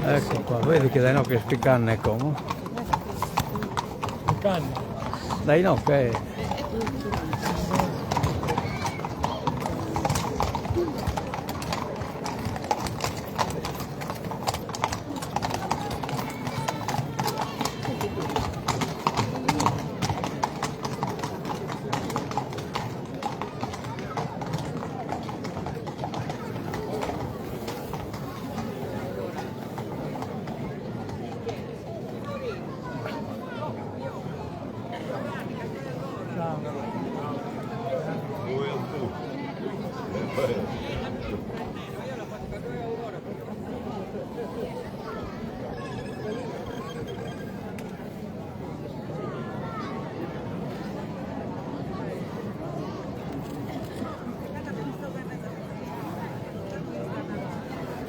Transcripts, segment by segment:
Ecco qua, vedi che dai no che spiccanne come? Canne. Dai no che...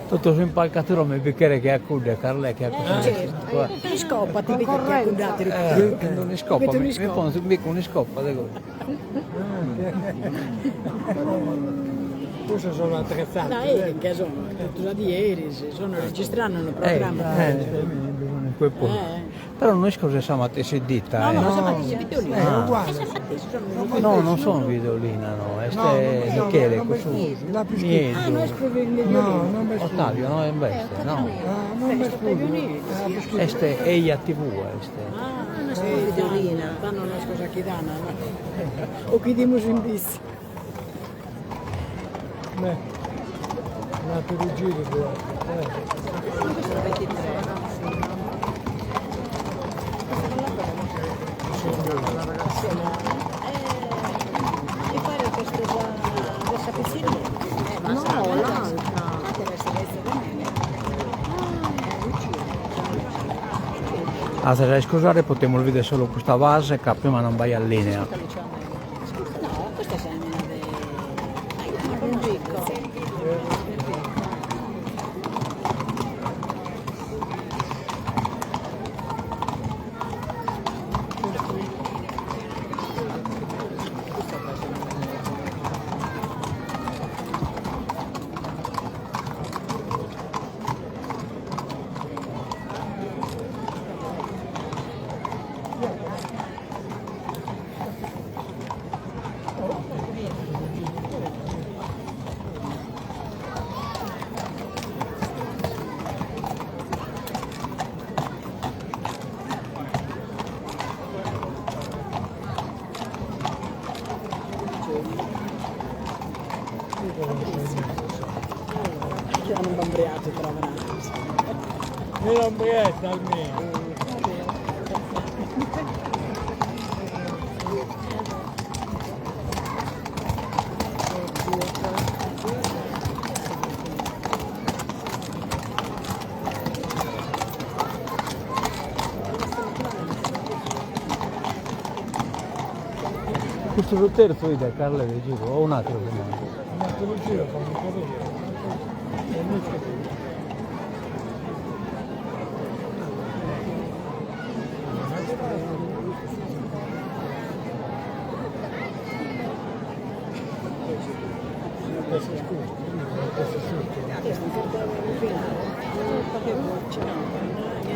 Tutto su impalcatura mi picchere che accude Carle che accude qua. Scoppa, ti dico che accudate. Che non ne scoppa, mi pongo un scoppa, Queste sono attrezzate. Dai, che sono? Tutto di ieri, sono registrando un programma. Però noi scusa siamo a te si dita, No, siamo a te si videolina. È uguale. No, non sono videolina, no, este Michele, questo La più niente. Ah, noi scriviamo No, non mi scusi. Ottavio, no, è invece, no. Non mi scusi. Este Eia TV, este. Ah, una scriviamo videolina. Danno una scusa chi danno, o chi dimos in bis. Una chirurgia. Mi pare questo questa pizzina? No, l'altra. Deve essere Ah, se scusare potremmo vedere solo questa base che prima non vai in linea. No, questa semina di Enrico. Che hanno bambriato tra l'altro. Mira ombretta almeno. Questo è il terzo idea, Carla, vi giuro, o un altro che manco. Una chirurgia fanno capire.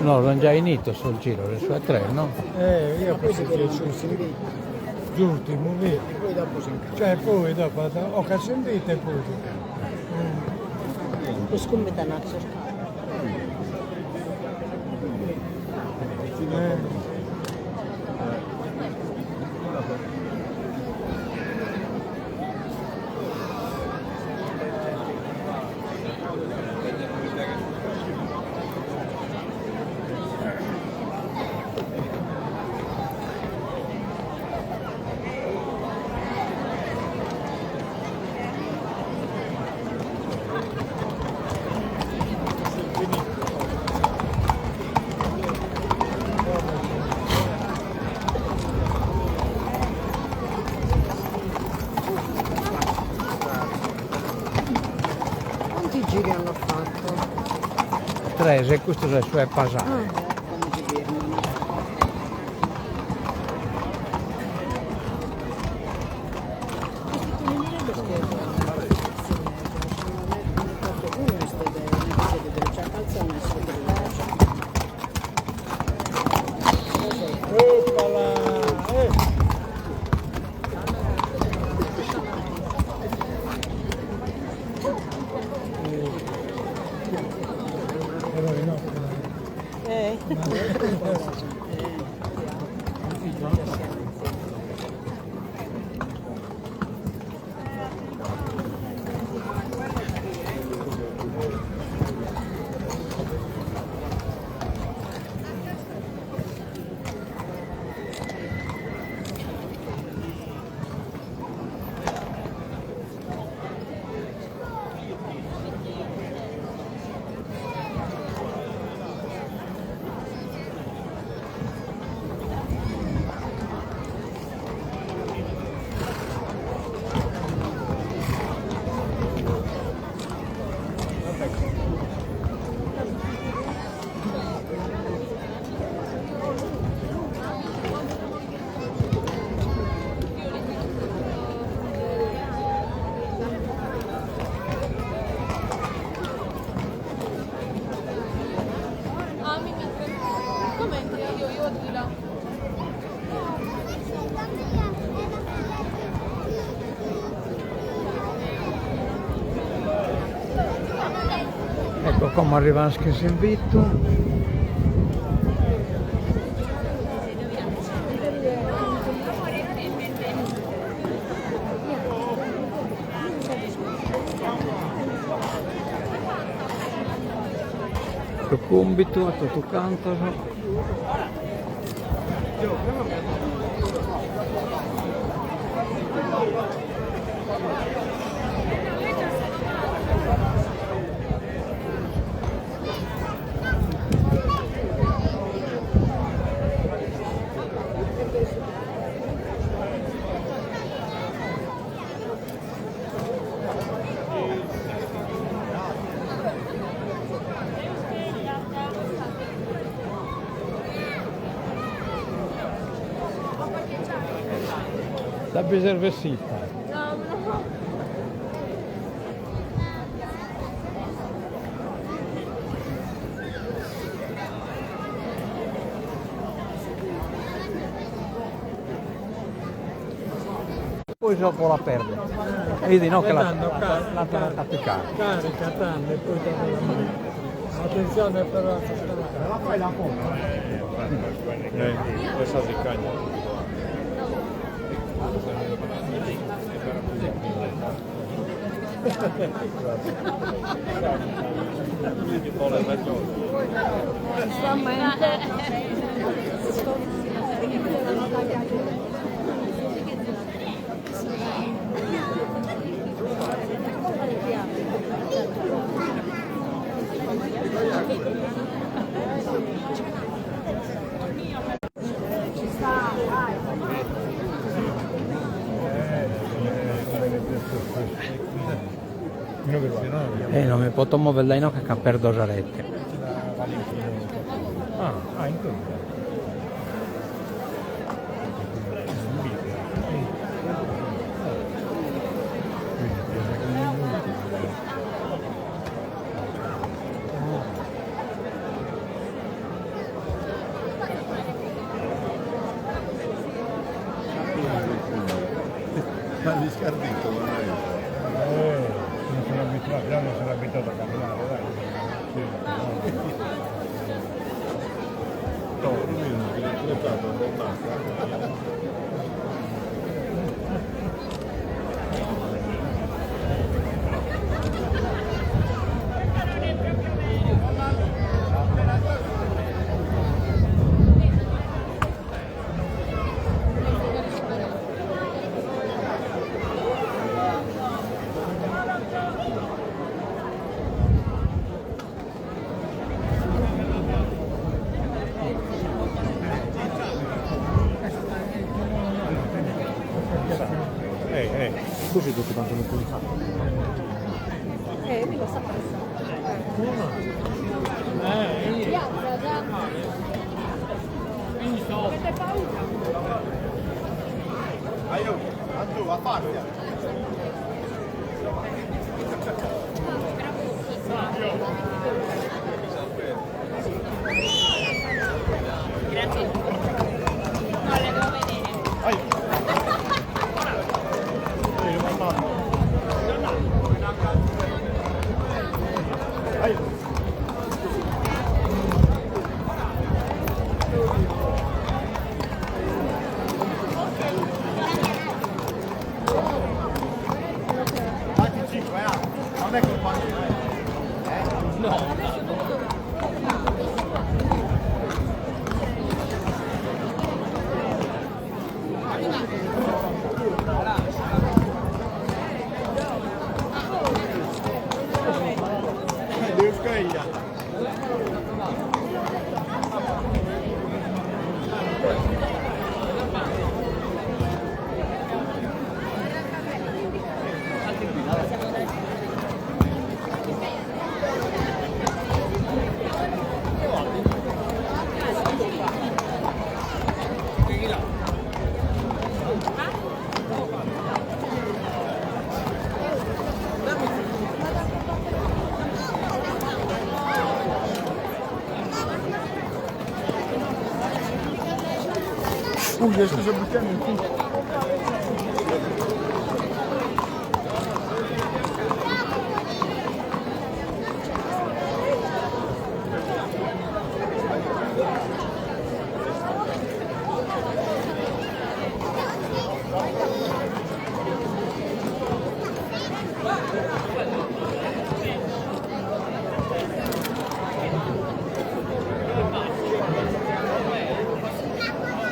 No, non già inito sul giro, le sue tre, no? Io penso che l'ultimo, vedi? Poi dopo si incazza. Cioè poi dopo ho che sentite poi. Poi scommetta nazzo. Quanti giri hanno fatto? Tre, se questo è il suo passato. Come si fermano? Eh. Ecco come arriva anche il invito. Cucumbito, tutto cantano. La preservesita. Poi dopo la perde. Vedi no che la applicare. Carica tanto e poi dopo la mano. Attenzione però a la fai la pompa. Questa si cagna. Non mi posso muovere no che perdo Giarette. In quello. Ma gli scardito non è Non sono abituato, già non sono abituato a camminare, dai. no, io non ho portato abbastanza. Così tutto quanto non puoi fare. Mi lo sta passando. Piazza già. Avete paura? A tu, a parte. Grazie. No, le devo vedere. Devi scagliare. Adesso si buttiamo in tutto.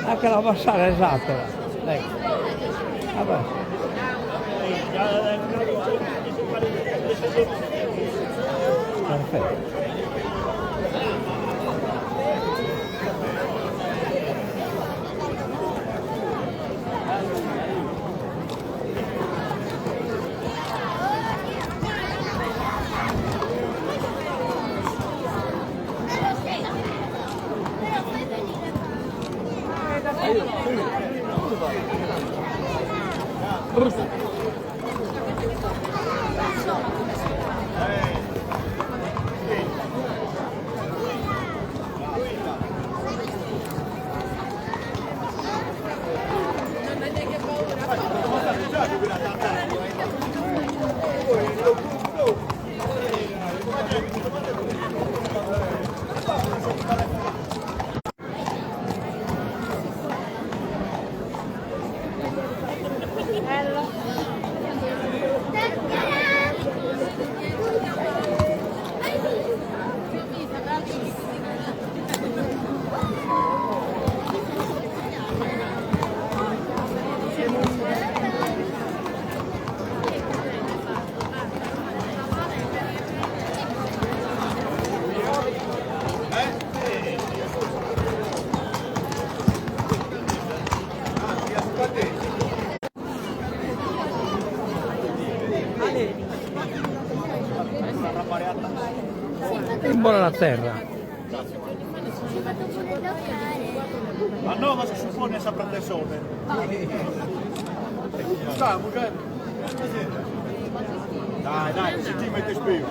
Anche la passata esatta. Ecco. Vabbè. Perfetto. Buona la terra. Ma no, ma si suppone sempre te sole. Stiamo, cioè. Dai, se ti metti spiego.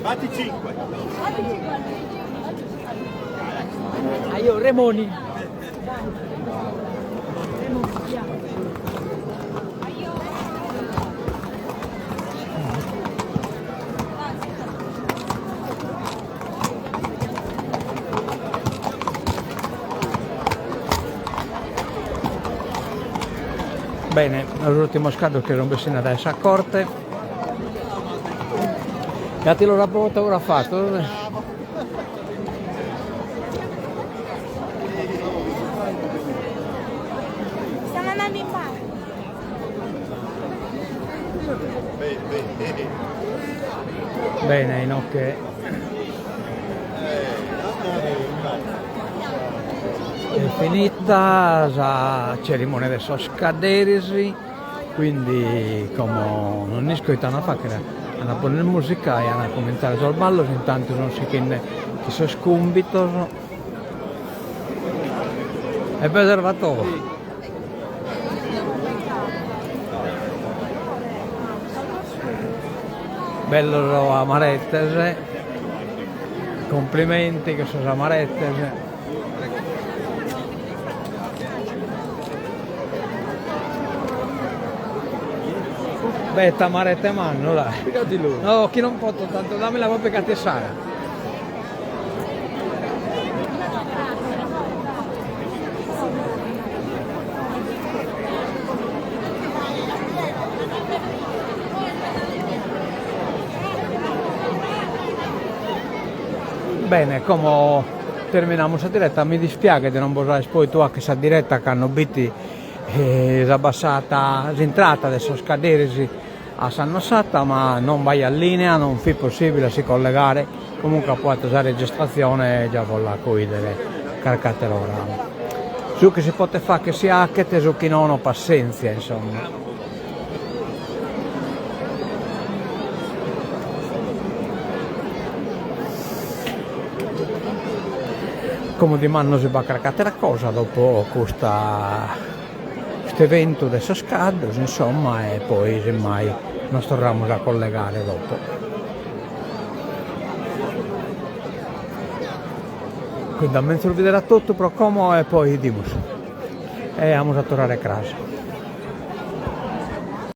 Fatti 5. Ah, io Remoni. Bene, l'ultimo scado che non bisogna adesso accorte. E ti lo rapporto ora fatto. Stiamo andando in mare. Bene, Inoche. È finita la cerimonia di scaderisi, quindi come non è scritto una faccia, hanno poner musica e hanno cominciare sul ballo, intanto non si chiede chi sono scumbito e preservatore. Bello amarettese, complimenti che sono amarettese. Beh, tamarette mano, dai. Spiegati lui. No, chi non può tanto, dammi la propria catesana. bene, come terminiamo la diretta, mi dispiace di non poter poi tu anche questa diretta che hanno visto abbassata l'entrata adesso scadersi a San Nossata, ma non vai in linea, non fu possibile si collegare, comunque può usare registrazione già con la coidere caricate l'ora. Su che si può fare che si ha che te su chi non ho pazienza, insomma. Come di manno si va a caricare la cosa dopo questo evento adesso scade, insomma, e poi semmai non torniamo a collegare dopo. Quindi a mezzo vedere tutto, però come e poi dimos. E andiamo a tornare a casa.